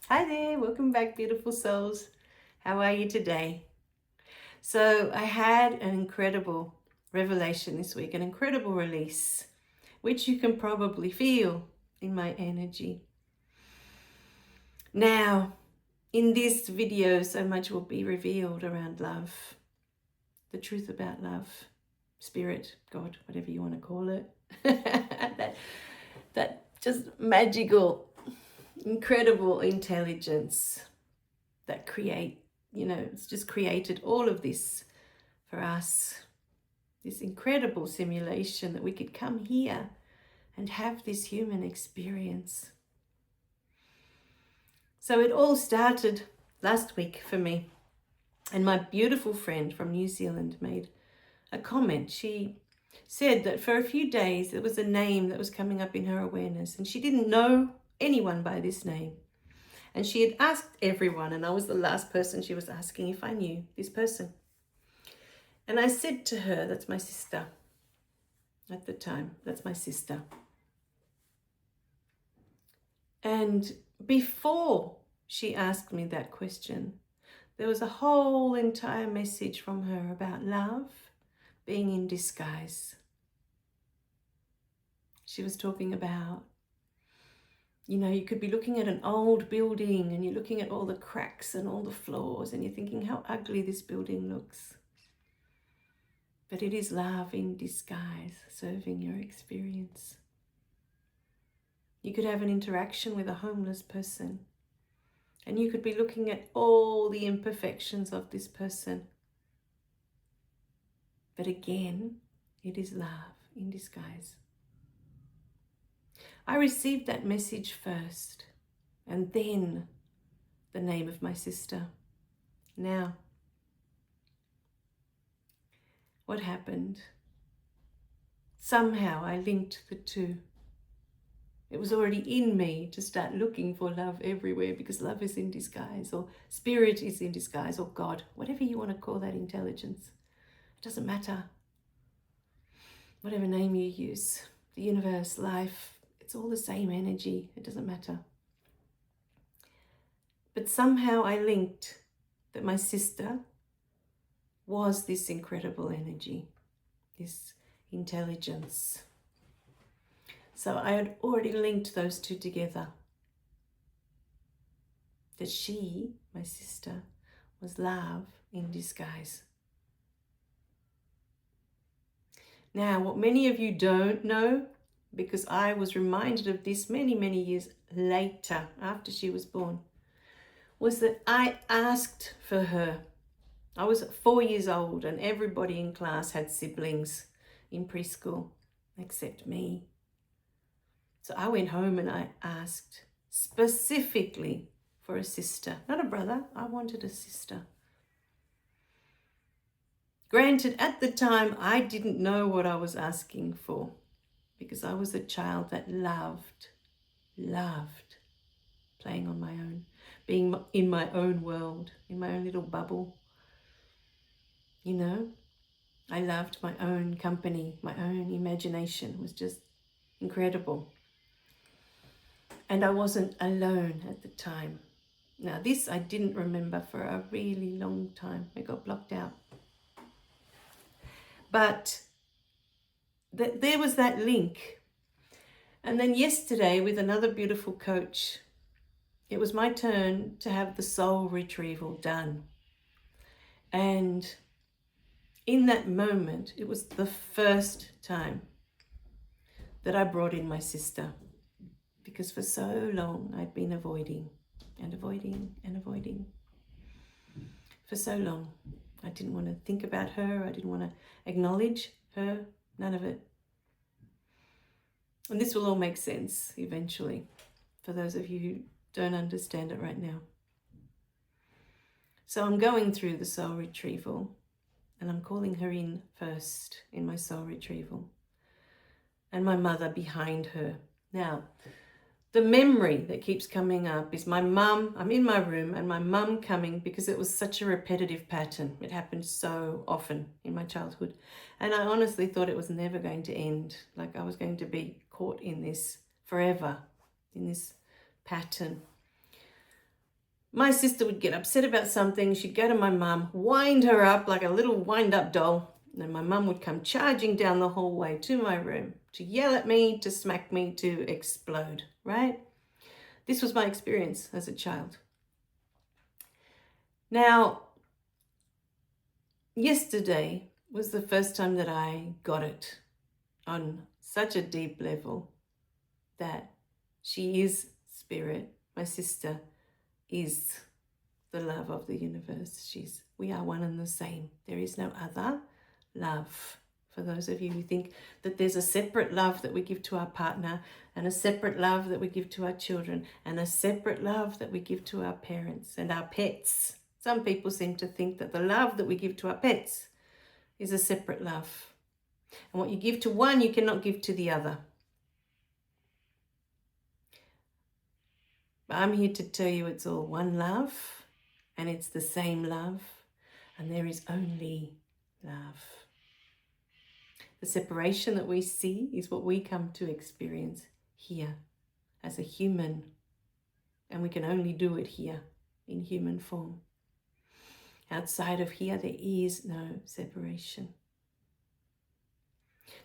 Hi there, welcome back, beautiful souls. How are you today? So, I had an incredible revelation this week, an incredible release, which you can probably feel in my energy. Now, in this video, so much will be revealed around love, the truth about love, spirit, God, whatever you want to call it. that just magical, incredible intelligence that it's just created all of this for us, this incredible simulation that we could come here and have this human experience. So it all started last week for me, and my beautiful friend from New Zealand made a comment. She said that for a few days there was a name that was coming up in her awareness, and she didn't know anyone by this name. And she had asked everyone, and I was the last person she was asking if I knew this person. And I said to her, that's my sister. At the time, that's my sister. And before she asked me that question, there was a whole entire message from her about love being in disguise. She was talking about, you could be looking at an old building and you're looking at all the cracks and all the flaws and you're thinking how ugly this building looks. But it is love in disguise, serving your experience. You could have an interaction with a homeless person and you could be looking at all the imperfections of this person. But again, it is love in disguise. I received that message first, and then the name of my sister. Now, what happened? Somehow I linked the two. It was already in me to start looking for love everywhere, because love is in disguise, or spirit is in disguise, or God, whatever you want to call that intelligence. It doesn't matter. Whatever name you use, the universe, life, it's all the same energy. It doesn't matter. But somehow I linked that my sister was this incredible energy, this intelligence. So I had already linked those two together. That she, my sister, was love in disguise. Now, what many of you don't know, because I was reminded of this many, many years later, after she was born, was that I asked for her. I was 4 years old and everybody in class had siblings in preschool, except me. So I went home and I asked specifically for a sister, not a brother. I wanted a sister. Granted, at the time, I didn't know what I was asking for, because I was a child that loved playing on my own, being in my own world, in my own little bubble. I loved my own company, my own imagination was just incredible. And I wasn't alone at the time. Now, this I didn't remember for a really long time. It got blocked out. But there was that link. And then yesterday, with another beautiful coach, it was my turn to have the soul retrieval done. And in that moment, it was the first time that I brought in my sister, because for so long I'd been avoiding and avoiding and avoiding. For so long, I didn't want to think about her. I didn't want to acknowledge her, none of it. And this will all make sense eventually, for those of you who don't understand it right now. So I'm going through the soul retrieval, and I'm calling her in first in my soul retrieval, and my mother behind her. Now, the memory that keeps coming up is my mum. I'm in my room and my mum coming, because it was such a repetitive pattern. It happened so often in my childhood. And I honestly thought it was never going to end. Like I was going to be caught in this forever, in this pattern. my sister would get upset about something. She'd go to my mum, wind her up like a little wind-up doll. And then my mum would come charging down the hallway to my room to yell at me, to smack me, to explode, right? This was my experience as a child. Now, yesterday was the first time that I got it on such a deep level that she is spirit. My sister is the love of the universe. We are one and the same. There is no other love. For those of you who think that there's a separate love that we give to our partner, and a separate love that we give to our children, and a separate love that we give to our parents and our pets. Some people seem to think that the love that we give to our pets is a separate love. And what you give to one, you cannot give to the other. But I'm here to tell you it's all one love, and it's the same love, and there is only love. The separation that we see is what we come to experience here as a human, and we can only do it here in human form. Outside of here, there is no separation.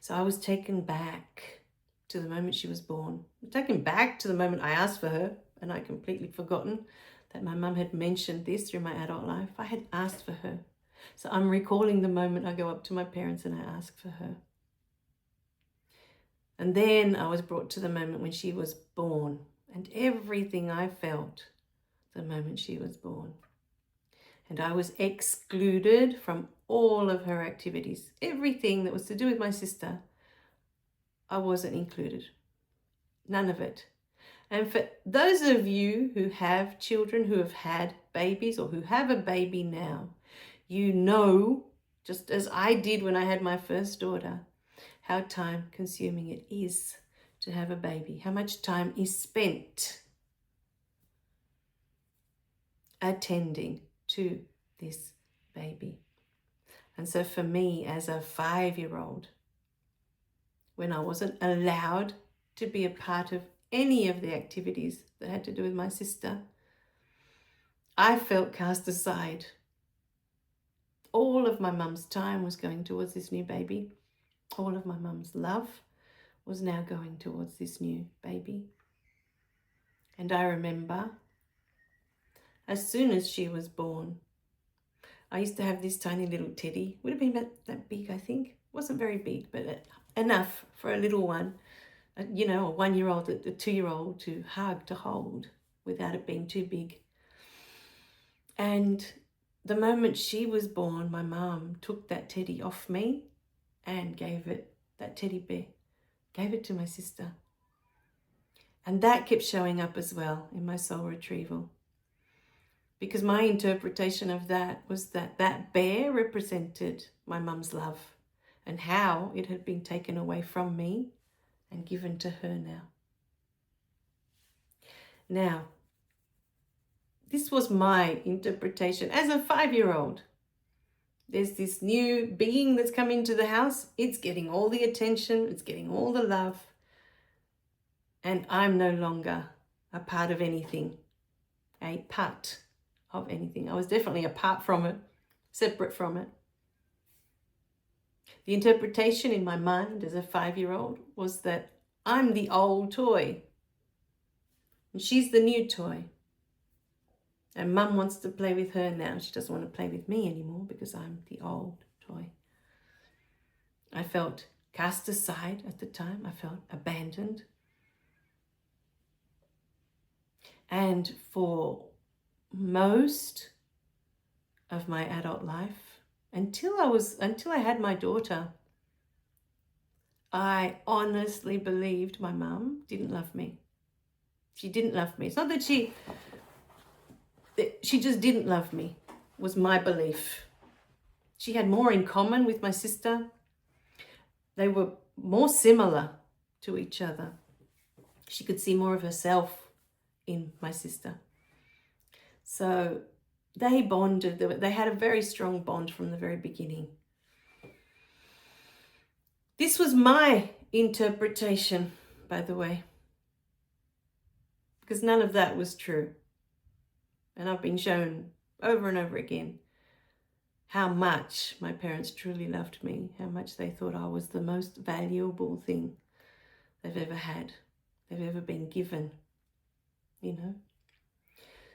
So I was taken back to the moment she was born. Taken back to the moment I asked for her, and I'd completely forgotten that my mum had mentioned this through my adult life. I had asked for her. So I'm recalling the moment I go up to my parents and I ask for her. And then I was brought to the moment when she was born, and everything I felt the moment she was born. And I was excluded from all of her activities. Everything that was to do with my sister, I wasn't included. None of it. And for those of you who have children who have had babies or who have a baby now, you know, just as I did when I had my first daughter, how time consuming it is to have a baby, how much time is spent attending to this baby. And so for me as a 5-year-old, when I wasn't allowed to be a part of any of the activities that had to do with my sister, I felt cast aside. All of my mum's time was going towards this new baby. All of my mum's love was now going towards this new baby. And I remember, as soon as she was born, I used to have this tiny little teddy. Would have been about that big, I think. Wasn't very big, but enough for a little one. You know, a 1-year-old, a 2-year-old to hug, to hold, without it being too big. And the moment she was born, my mum took that teddy off me and gave it, that teddy bear, gave it to my sister. And that kept showing up as well in my soul retrieval. Because my interpretation of that was that that bear represented my mum's love and how it had been taken away from me and given to her now. Now, this was my interpretation as a 5-year-old. There's this new being that's come into the house. It's getting all the attention. It's getting all the love. And I'm no longer a part of anything, a part of anything. I was definitely apart from it, separate from it. The interpretation in my mind as a 5-year-old was that I'm the old toy and she's the new toy. And mum wants to play with her now. She doesn't want to play with me anymore because I'm the old toy. I felt cast aside at the time. I felt abandoned. And for most of my adult life, until I had my daughter, I honestly believed my mum didn't love me. She didn't love me. It's not that she just didn't love me, was my belief. She had more in common with my sister. They were more similar to each other. She could see more of herself in my sister. So they bonded. They had a very strong bond from the very beginning. This was my interpretation, by the way, because none of that was true. And I've been shown over and over again how much my parents truly loved me, how much they thought I was the most valuable thing they've ever had, they've ever been given, you know.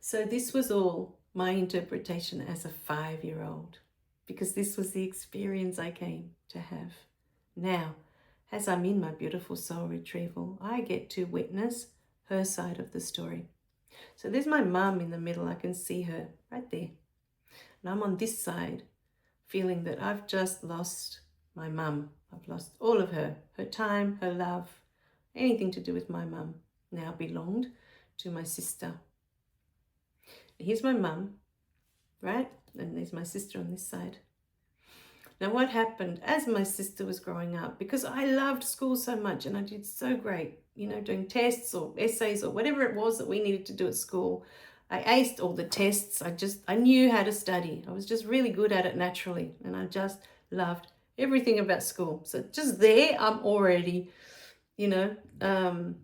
So this was all my interpretation as a 5-year-old, because this was the experience I came to have. Now, as I'm in my beautiful soul retrieval, I get to witness her side of the story. So there's my mum in the middle. I can see her right there. And I'm on this side, feeling that I've just lost my mum. I've lost all of her time, her love, anything to do with my mum now belonged to my sister. Here's my mum, right? And there's my sister on this side. Now what happened as my sister was growing up, because I loved school so much and I did so great, you know, doing tests or essays or whatever it was that we needed to do at school. I aced all the tests. I knew how to study. I was just really good at it naturally. And I just loved everything about school. So just there, I'm already, you know,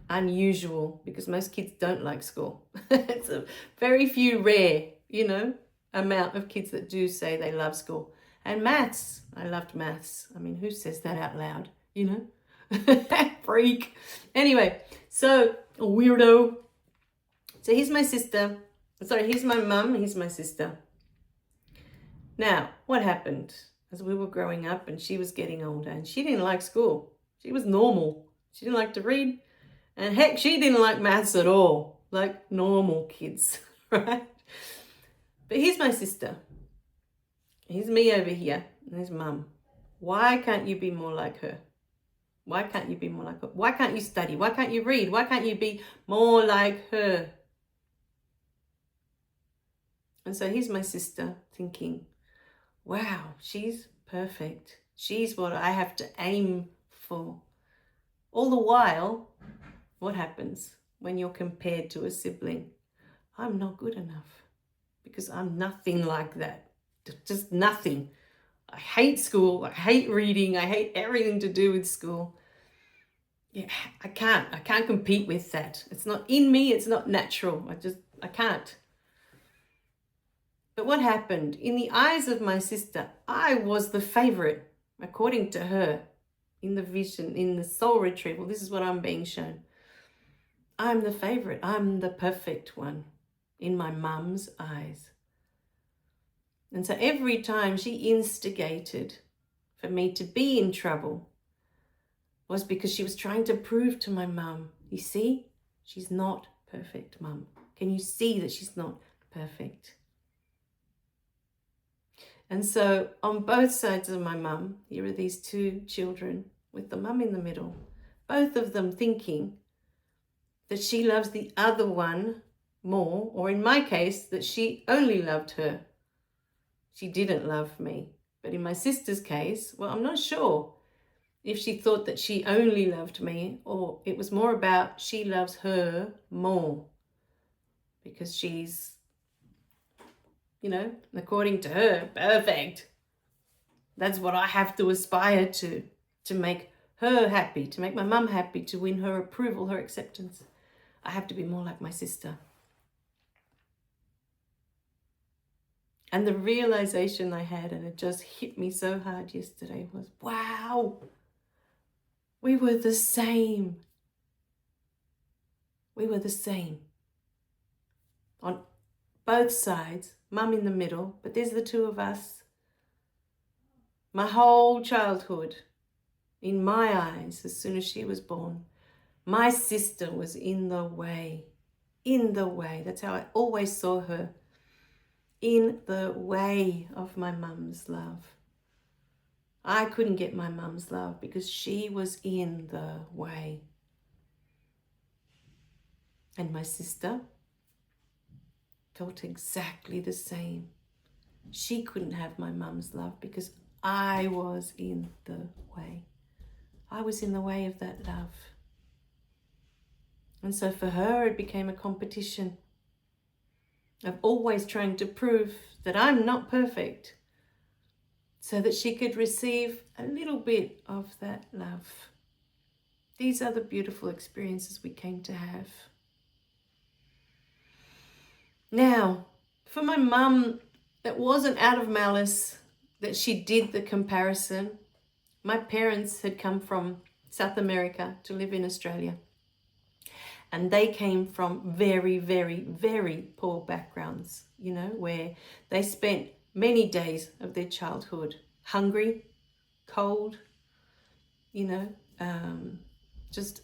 unusual, because most kids don't like school. It's a very few rare, you know, amount of kids that do say they love school. And maths, I loved maths. I mean, who says that out loud, you know? Freak. Anyway, so a weirdo. So here's my sister. Sorry, here's my mum, here's my sister. Now, what happened as we were growing up and she was getting older, and she didn't like school. She was normal. She didn't like to read. And heck, she didn't like maths at all, like normal kids, right? But here's my sister. Here's me over here, and there's mum. Why can't you be more like her? Why can't you be more like her? Why can't you study? Why can't you read? Why can't you be more like her? And so here's my sister thinking, wow, she's perfect. She's what I have to aim for. All the while, what happens when you're compared to a sibling? I'm not good enough because I'm nothing like that. Just nothing. I hate school. I hate reading. I hate everything to do with school. Yeah, I can't compete with that. It's not in me. It's not natural. I can't. But what happened? In the eyes of my sister, I was the favorite, according to her, in the vision, in the soul retrieval. This is what I'm being shown. I'm the favorite. I'm the perfect one in my mum's eyes. And so every time she instigated for me to be in trouble was because she was trying to prove to my mum, you see, she's not perfect, mum. Can you see that she's not perfect? And so on both sides of my mum, here are these two children with the mum in the middle, both of them thinking that she loves the other one more, or in my case, that she only loved her. She didn't love me. But in my sister's case, well, I'm not sure if she thought that she only loved me, or it was more about she loves her more because she's, you know, according to her, perfect. That's what I have to aspire to make her happy, to make my mum happy, to win her approval, her acceptance. I have to be more like my sister. And the realization I had, and it just hit me so hard yesterday, was, wow, we were the same. We were the same. On both sides, mum in the middle, but there's the two of us. My whole childhood, in my eyes, as soon as she was born, my sister was in the way. In the way. That's how I always saw her. In the way of my mum's love. I couldn't get my mum's love because she was in the way. And my sister felt exactly the same. She couldn't have my mum's love because I was in the way. I was in the way of that love. And so for her, it became a competition of always trying to prove that I'm not perfect so that she could receive a little bit of that love. These are the beautiful experiences we came to have. Now, for my mum, it wasn't out of malice that she did the comparison. My parents had come from South America to live in Australia. And they came from very, very, very poor backgrounds, you know, where they spent many days of their childhood hungry, cold, you know, just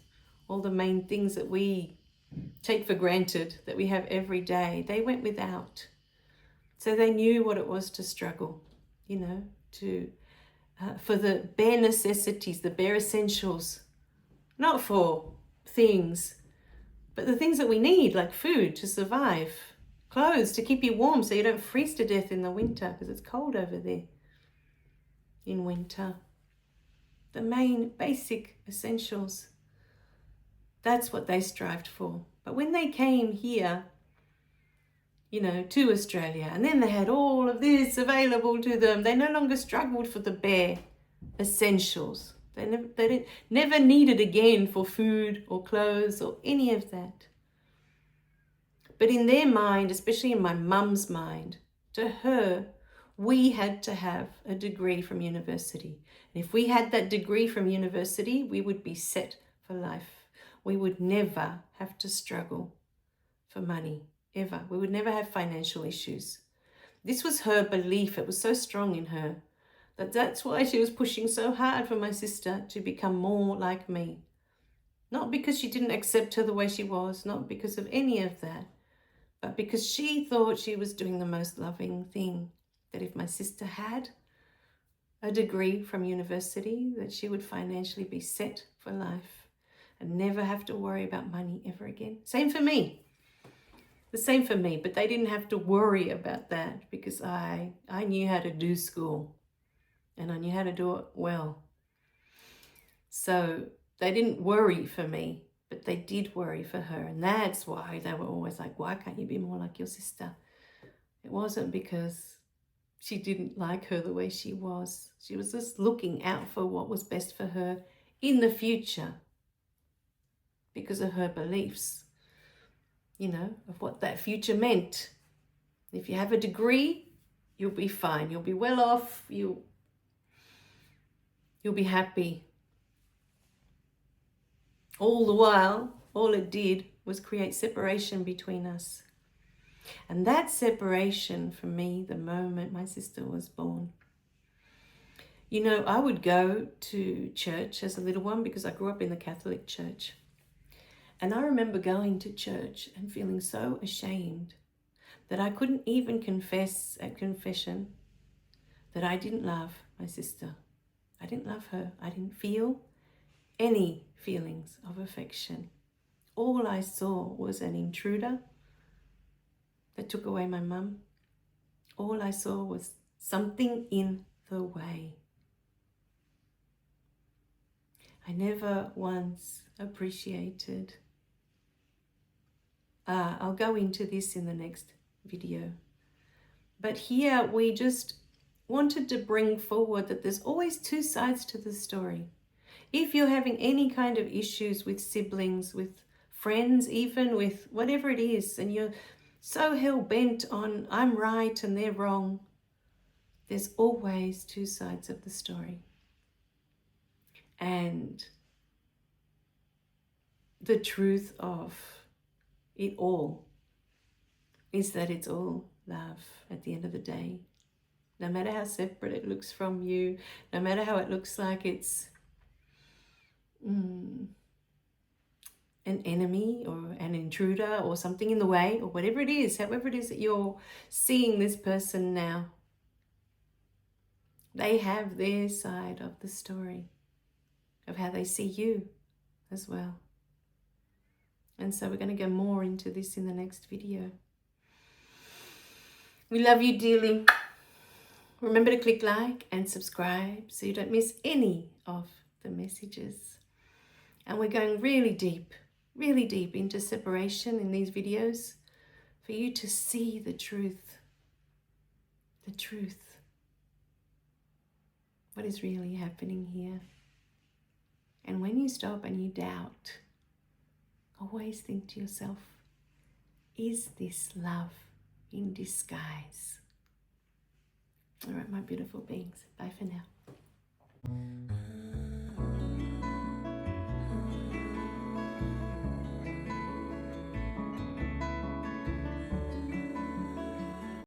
all the main things that we take for granted that we have every day. They went without. So they knew what it was to struggle, you know, for the bare necessities, the bare essentials, not for things, but the things that we need, like food to survive, clothes to keep you warm so you don't freeze to death in the winter because it's cold over there in winter. The main basic essentials. That's what they strived for. But when they came here, you know, to Australia, and then they had all of this available to them, they no longer struggled for the bare essentials. They never needed again for food or clothes or any of that. But in their mind, especially in my mum's mind, to her, we had to have a degree from university. And if we had that degree from university, we would be set for life. We would never have to struggle for money, ever. We would never have financial issues. This was her belief. It was so strong in her that's why she was pushing so hard for my sister to become more like me. Not because she didn't accept her the way she was, not because of any of that, but because she thought she was doing the most loving thing. That if my sister had a degree from university, that she would financially be set for life and never have to worry about money ever again. Same for me. The same for me, but they didn't have to worry about that because I knew how to do school and I knew how to do it well. So they didn't worry for me, but they did worry for her. And that's why they were always like, why can't you be more like your sister? It wasn't because she didn't like her the way she was. She was just looking out for what was best for her in the future because of her beliefs, you know, of what that future meant. If you have a degree, you'll be fine. You'll be well off. You'll be happy. All the while, all it did was create separation between us. And that separation for me, the moment my sister was born. You know, I would go to church as a little one because I grew up in the Catholic Church. And I remember going to church and feeling so ashamed that I couldn't even confess at confession that I didn't love my sister. I didn't love her. I didn't feel any feelings of affection. All I saw was an intruder that took away my mum. All I saw was something in the way. I never once appreciated. I'll go into this in the next video. But here we just wanted to bring forward that there's always two sides to the story. If you're having any kind of issues with siblings, with friends, even with whatever it is, and you're so hell-bent on I'm right and they're wrong, there's always two sides of the story. And the truth of it all is that it's all love at the end of the day. No matter how separate it looks from you, no matter how it looks like it's an enemy or an intruder or something in the way or whatever it is, however it is that you're seeing this person now, they have their side of the story of how they see you as well. And so we're going to go more into this in the next video. We love you dearly. Remember to click like and subscribe so you don't miss any of the messages. And we're going really deep into separation in these videos for you to see the truth. The truth. What is really happening here. And when you stop and you doubt, always think to yourself, is this love in disguise. All right, my beautiful beings. Bye for now.